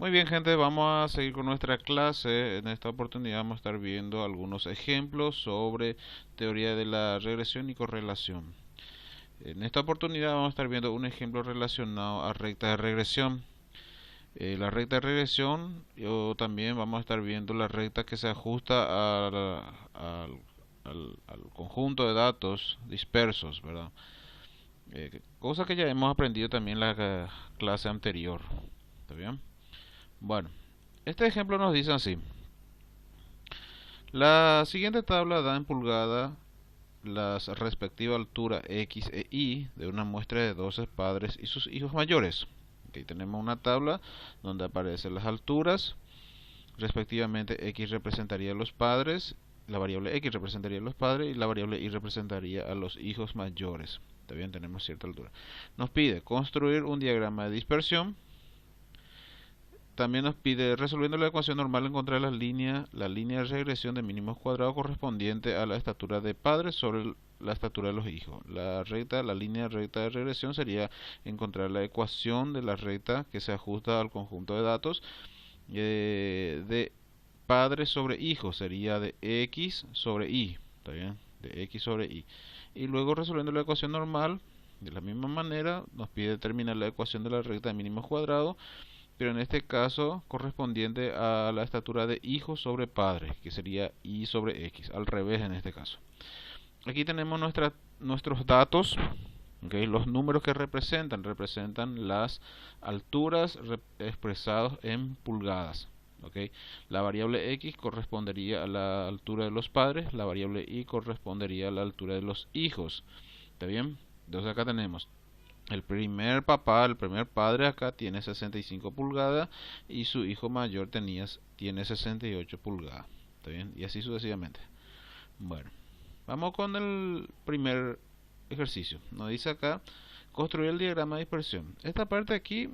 Muy bien, gente, vamos a seguir con nuestra clase. En esta oportunidad vamos a estar viendo algunos ejemplos sobre teoría de la regresión y correlación. En esta oportunidad vamos a estar viendo un ejemplo relacionado a recta de regresión. La recta de regresión, o también vamos a estar viendo la recta que se ajusta al conjunto de datos dispersos, ¿verdad? Cosa que ya hemos aprendido también en la clase anterior. ¿Está bien? Bueno, este ejemplo nos dice así. La siguiente tabla da en pulgada las respectivas alturas X e Y de una muestra de 12 padres y sus hijos mayores. Aquí tenemos una tabla donde aparecen las alturas, respectivamente X representaría a los padres, la variable X representaría a los padres y la variable Y representaría a los hijos mayores. También tenemos cierta altura. Nos pide construir un diagrama de dispersión. También nos pide, resolviendo la ecuación normal, encontrar la línea de regresión de mínimos cuadrados correspondiente a la estatura de padres sobre la estatura de los hijos. La línea recta de regresión sería encontrar la ecuación de la recta que se ajusta al conjunto de datos de padres sobre hijos, sería de X sobre Y, ¿está bien? De X sobre Y. Y luego resolviendo la ecuación normal, de la misma manera, nos pide determinar la ecuación de la recta de mínimos cuadrados, pero en este caso correspondiente a la estatura de hijo sobre padre, que sería y sobre x, al revés en este caso. Aquí tenemos nuestros datos, okay. Los números que representan las alturas expresadas en pulgadas. Okay. La variable x correspondería a la altura de los padres, la variable y correspondería a la altura de los hijos. ¿Está bien? Entonces acá tenemos el primer papá, el primer padre acá tiene 65 pulgadas y su hijo mayor tiene 68 pulgadas. ¿Está bien? Y así sucesivamente. Bueno, vamos con el primer ejercicio. Nos dice acá construir el diagrama de dispersión. Esta parte aquí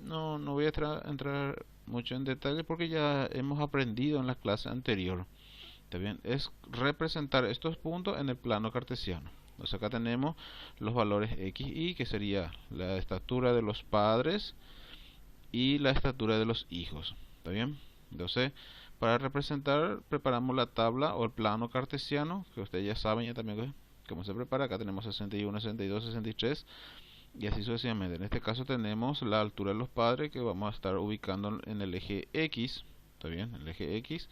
no voy a entrar mucho en detalle porque ya hemos aprendido en la clase anterior. ¿Está bien? Es representar estos puntos en el plano cartesiano. Entonces acá tenemos los valores x y, que sería la estatura de los padres y la estatura de los hijos. ¿Está bien? Entonces, para representar, preparamos la tabla o el plano cartesiano, que ustedes ya saben ya también cómo se prepara. Acá tenemos 61, 62, 63 y así sucesivamente. En este caso tenemos la altura de los padres, que vamos a estar ubicando en el eje X. ¿Está bien? El eje X.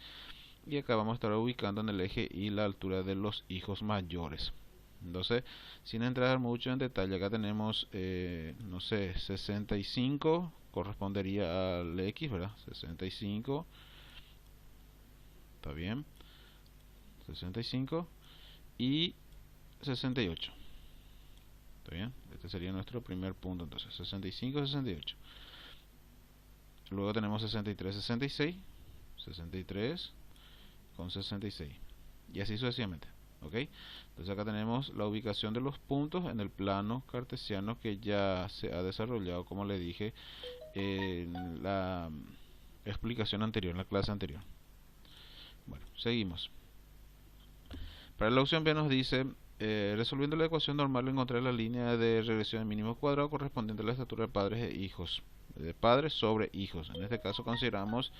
Y acá vamos a estar ubicando en el eje Y la altura de los hijos mayores. Entonces, sin entrar mucho en detalle, acá tenemos, no sé, 65 correspondería al X, ¿verdad? 65, está bien, 65 y 68, está bien. Este sería nuestro primer punto, entonces 65, 68. Luego tenemos 63, 66, 63 con 66 y así sucesivamente. ¿Ok? Entonces acá tenemos la ubicación de los puntos en el plano cartesiano que ya se ha desarrollado, como le dije en la explicación anterior, en la clase anterior. Bueno, seguimos. Para la opción B nos dice, resolviendo la ecuación normal, encontrar la línea de regresión de mínimo cuadrado correspondiente a la estatura de padres e hijos, de padres sobre hijos. En este caso consideramos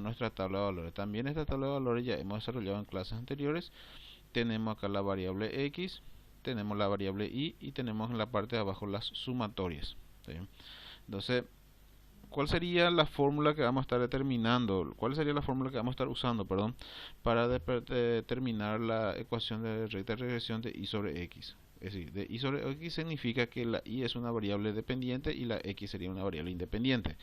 nuestra tabla de valores. También esta tabla de valores ya hemos desarrollado en clases anteriores. Tenemos acá la variable x, tenemos la variable y tenemos en la parte de abajo las sumatorias. ¿Sí? Entonces, ¿cuál sería la fórmula que vamos a estar determinando? ¿Cuál sería la fórmula que vamos a estar usando, perdón, para determinar la ecuación de recta de regresión de y sobre x? Es decir, de y sobre x significa que la y es una variable dependiente y la x sería una variable independiente.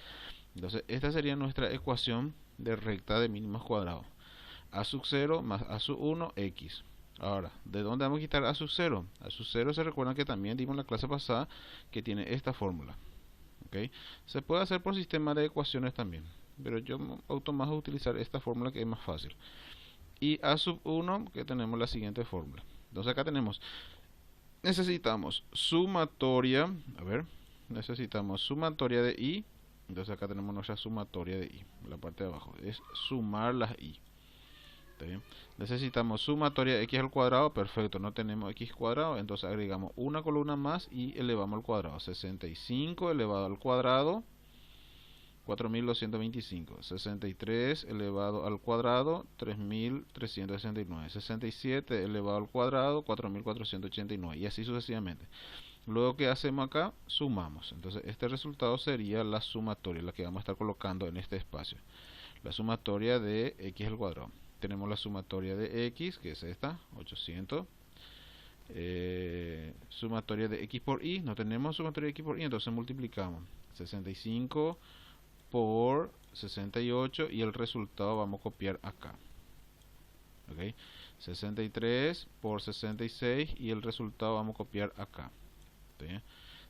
Entonces, esta sería nuestra ecuación de recta de mínimos cuadrados. A sub 0 más a sub 1, x. Ahora, ¿de dónde vamos a quitar a sub 0? A sub 0 se recuerdan que también dimos en la clase pasada que tiene esta fórmula. ¿Okay? Se puede hacer por sistema de ecuaciones también, pero yo opto más a utilizar esta fórmula que es más fácil. Y a sub 1, que tenemos la siguiente fórmula. Entonces acá necesitamos sumatoria, necesitamos sumatoria de y. Entonces acá tenemos nuestra sumatoria de y, la parte de abajo, es sumar las y. ¿Está bien? Necesitamos sumatoria x al cuadrado, perfecto, no tenemos x cuadrado, entonces agregamos una columna más y elevamos al cuadrado, 65 elevado al cuadrado 4.225. 63 elevado al cuadrado, 3.369. 67 elevado al cuadrado, 4.489. Y así sucesivamente. Luego, ¿qué hacemos acá? Sumamos. Entonces, este resultado sería la sumatoria, la que vamos a estar colocando en este espacio. La sumatoria de x al cuadrado. Tenemos la sumatoria de x, que es esta, 800. Sumatoria de x por y. No tenemos sumatoria de x por y, entonces multiplicamos. 65 por 68 y el resultado vamos a copiar acá. ¿Ok? 63 por 66 y el resultado vamos a copiar acá. ¿Sí?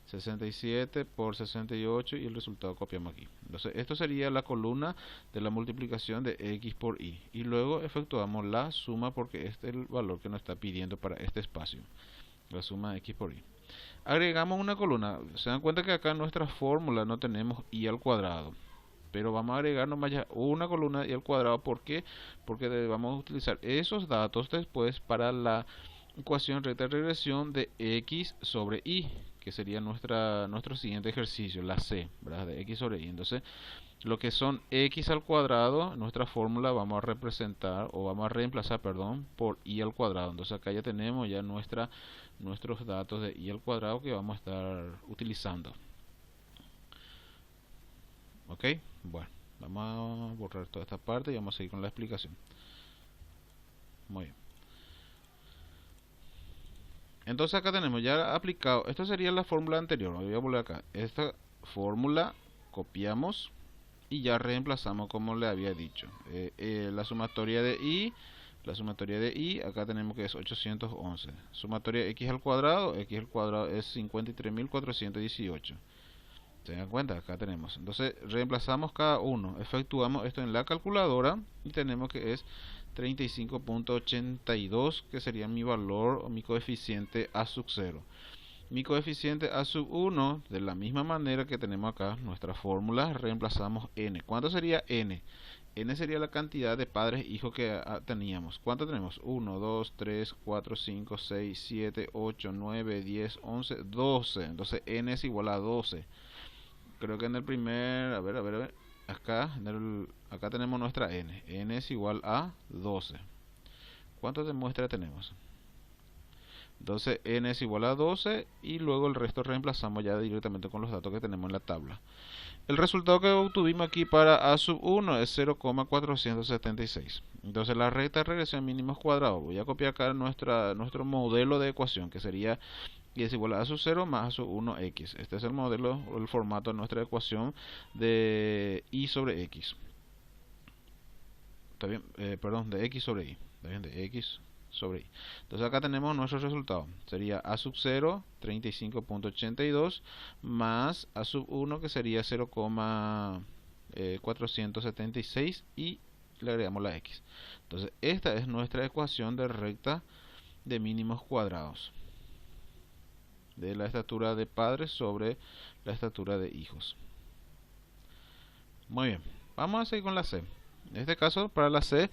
67 por 68 y el resultado copiamos aquí. Entonces esto sería la columna de la multiplicación de x por y. Y luego efectuamos la suma porque este es el valor que nos está pidiendo para este espacio. La suma de x por y. Agregamos una columna. Se dan cuenta que acá en nuestra fórmula no tenemos y al cuadrado. Pero vamos a agregar nomás ya una columna y al cuadrado. ¿Por qué? Porque vamos a utilizar esos datos después para la ecuación recta de regresión de x sobre y, que sería nuestro siguiente ejercicio, la c, ¿verdad? De x sobre y. Entonces, lo que son x al cuadrado, nuestra fórmula vamos a representar, o vamos a reemplazar, perdón, por y al cuadrado. Entonces acá ya tenemos ya nuestros datos de y al cuadrado que vamos a estar utilizando. Ok, bueno, vamos a borrar toda esta parte y vamos a seguir con la explicación. Muy bien. Entonces acá tenemos ya aplicado, esto sería la fórmula anterior, voy a volver acá, esta fórmula copiamos y ya reemplazamos como le había dicho. La sumatoria de y, acá tenemos que es 811. Sumatoria de x al cuadrado es 53.418. ¿Se dan cuenta? Acá tenemos. Entonces reemplazamos cada uno, efectuamos esto en la calculadora y tenemos que es 35.82, que sería mi valor o mi coeficiente a sub 0. Mi coeficiente a sub 1, de la misma manera que tenemos acá nuestra fórmula, reemplazamos n. ¿Cuánto sería n? N sería la cantidad de padres e hijos que teníamos. ¿Cuánto tenemos? 1, 2, 3, 4, 5, 6, 7, 8, 9, 10, 11, 12. Entonces n es igual a 12. Creo que en el primer, a ver, acá tenemos nuestra n. N es igual a 12. ¿Cuántos de muestra tenemos? Entonces n es igual a 12 y luego el resto reemplazamos ya directamente con los datos que tenemos en la tabla. El resultado que obtuvimos aquí para a sub 1 es 0,476. Entonces la recta de regresión mínimos cuadrados, voy a copiar acá nuestro modelo de ecuación, que sería y es igual a sub 0 más a sub 1x. Este es el modelo o el formato de nuestra ecuación de y sobre x. ¿Está bien? Perdón, de x sobre y. ¿Está bien? De x sobre y. Entonces acá tenemos nuestro resultado. Sería a sub 0, 35.82, más a sub 1, que sería 0,476, y le agregamos la x. Entonces esta es nuestra ecuación de recta de mínimos cuadrados, de la estatura de padres sobre la estatura de hijos. Muy bien, vamos a seguir con la C. En este caso, para la C,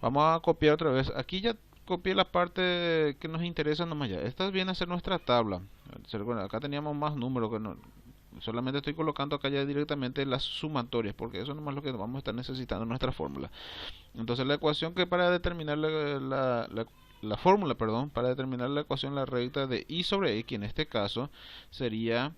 vamos a copiar otra vez. Aquí ya copié la parte que nos interesa nomás ya. Esta viene a ser nuestra tabla. Acá teníamos más números que no, solamente estoy colocando acá ya directamente las sumatorias, porque eso nomás es lo que vamos a estar necesitando en nuestra fórmula. Entonces la ecuación que para determinar la fórmula, perdón, para determinar la ecuación, la recta de y sobre x, en este caso sería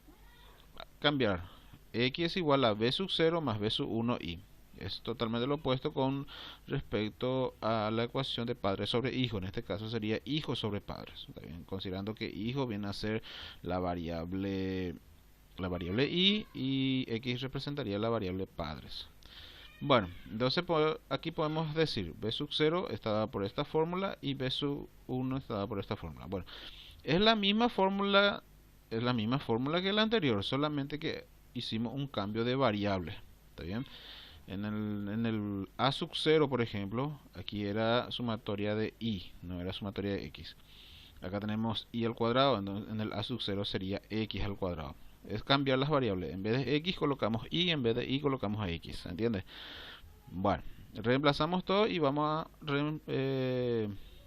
cambiar x es igual a b sub 0 más b sub 1y. Es totalmente lo opuesto con respecto a la ecuación de padre sobre hijo. En este caso sería hijo sobre padres. ¿Está bien? Considerando que hijo viene a ser la variable y x representaría la variable padres. Bueno, entonces aquí podemos decir b sub 0 está dada por esta fórmula y b sub 1 está dada por esta fórmula. Bueno, es la misma fórmula que la anterior, solamente que hicimos un cambio de variable. ¿Está bien? En el a sub 0, por ejemplo, aquí era sumatoria de y, no era sumatoria de x. Acá tenemos y al cuadrado, en el a sub 0 sería x al cuadrado. Es cambiar las variables. En vez de x colocamos y, en vez de y colocamos a x. ¿Entiendes? Bueno, reemplazamos todo y vamos a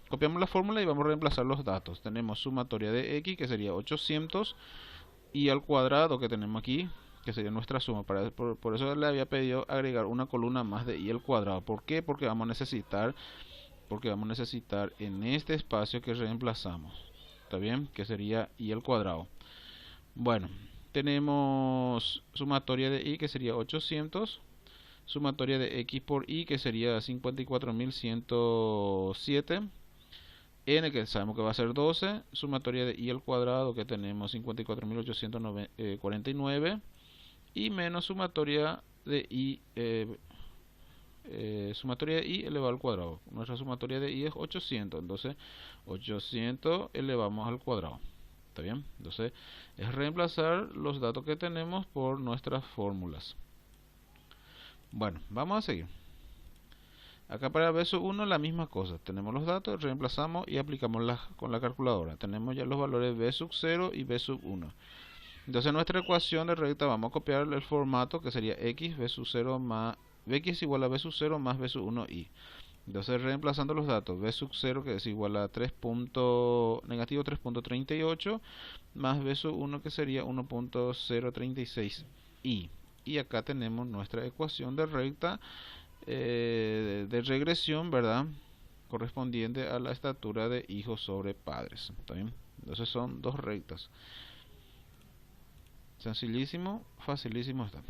copiamos la fórmula y vamos a reemplazar los datos. Tenemos sumatoria de x, que sería 800, y al cuadrado que tenemos aquí, que sería nuestra suma. Por eso le había pedido agregar una columna más de y al cuadrado. ¿Por qué? Porque vamos a necesitar en este espacio que reemplazamos, ¿está bien? Que sería y al cuadrado. Bueno, tenemos sumatoria de y que sería 800, sumatoria de x por y que sería 54.107, n que sabemos que va a ser 12, sumatoria de y al cuadrado que tenemos 54.849 y menos sumatoria de i elevado al cuadrado. Nuestra sumatoria de i es 800, entonces 800 elevamos al cuadrado. ¿Está bien? Entonces es reemplazar los datos que tenemos por nuestras fórmulas. Bueno, vamos a seguir. Acá para b sub 1 la misma cosa. Tenemos los datos, reemplazamos y aplicamos con la calculadora. Tenemos ya los valores b sub 0 y b sub 1. Entonces nuestra ecuación de recta vamos a copiar el formato que sería x b sub 0 más bx igual a b sub 0 más b sub 1 y. Entonces reemplazando los datos, b sub 0 que es igual a negativo 3.38 más b sub 1 que sería 1.036 i. Y acá tenemos nuestra ecuación de recta de regresión, ¿verdad? Correspondiente a la estatura de hijos sobre padres. ¿Está bien? Entonces son dos rectas. Sencillísimo, facilísimo está.